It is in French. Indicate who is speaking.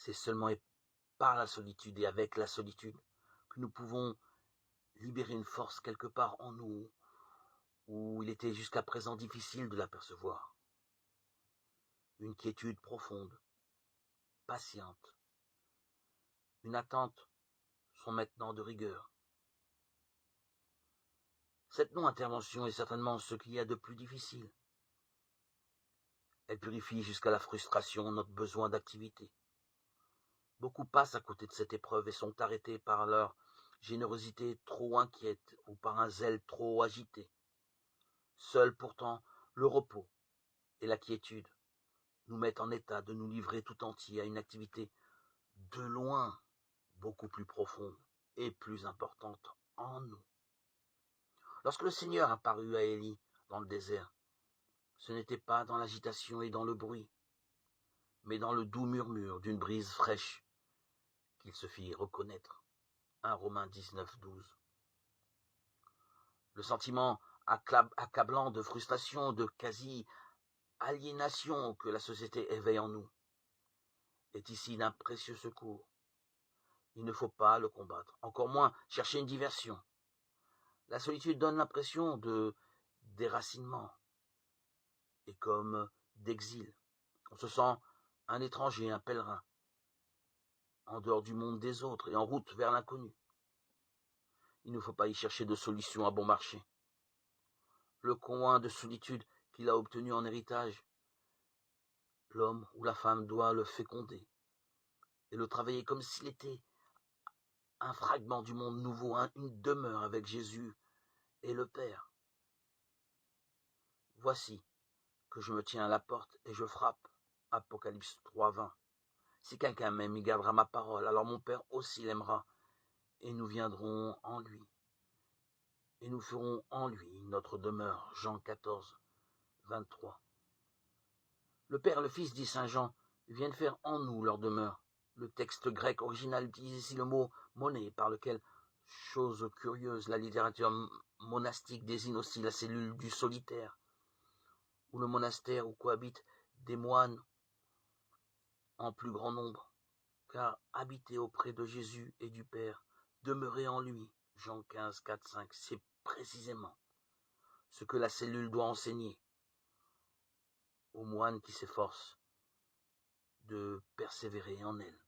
Speaker 1: C'est seulement par la solitude et avec la solitude que nous pouvons libérer une force quelque part en nous où il était jusqu'à présent difficile de l'apercevoir. Une quiétude profonde, patiente. Une attente sont maintenant de rigueur. Cette non-intervention est certainement ce qu'il y a de plus difficile. Elle purifie jusqu'à la frustration notre besoin d'activité. Beaucoup passent à côté de cette épreuve et sont arrêtés par leur générosité trop inquiète ou par un zèle trop agité. Seul pourtant le repos et la quiétude nous mettent en état de nous livrer tout entier à une activité de loin beaucoup plus profonde et plus importante en nous. Lorsque le Seigneur apparut à Élie dans le désert, ce n'était pas dans l'agitation et dans le bruit, mais dans le doux murmure d'une brise fraîche qu'il se fit reconnaître. 1 Romains 19, 12. Le sentiment accablant de frustration, de quasi-aliénation que la société éveille en nous est ici d'un précieux secours. Il ne faut pas le combattre, encore moins chercher une diversion. La solitude donne l'impression de déracinement et comme d'exil. On se sent un étranger, un pèlerin, en dehors du monde des autres et en route vers l'inconnu. Il ne faut pas y chercher de solution à bon marché. Le coin de solitude qu'il a obtenu en héritage, l'homme ou la femme doit le féconder et le travailler comme s'il était un fragment du monde nouveau, une demeure avec Jésus et le Père. Voici que je me tiens à la porte et je frappe. Apocalypse 3, 20. Si quelqu'un m'aime, il gardera ma parole, alors mon Père aussi l'aimera, et nous viendrons en lui. Et nous ferons en lui notre demeure. Jean 14, 23. Le Père et le Fils, dit saint Jean, viennent faire en nous leur demeure. Le texte grec original utilise ici le mot monnaie, par lequel, chose curieuse, la littérature monastique désigne aussi la cellule du solitaire, ou le monastère où cohabitent des moines en plus grand nombre, car habiter auprès de Jésus et du Père, demeurer en lui, Jean 15, 4, 5, c'est précisément ce que la cellule doit enseigner aux moines qui s'efforcent de persévérer en elle.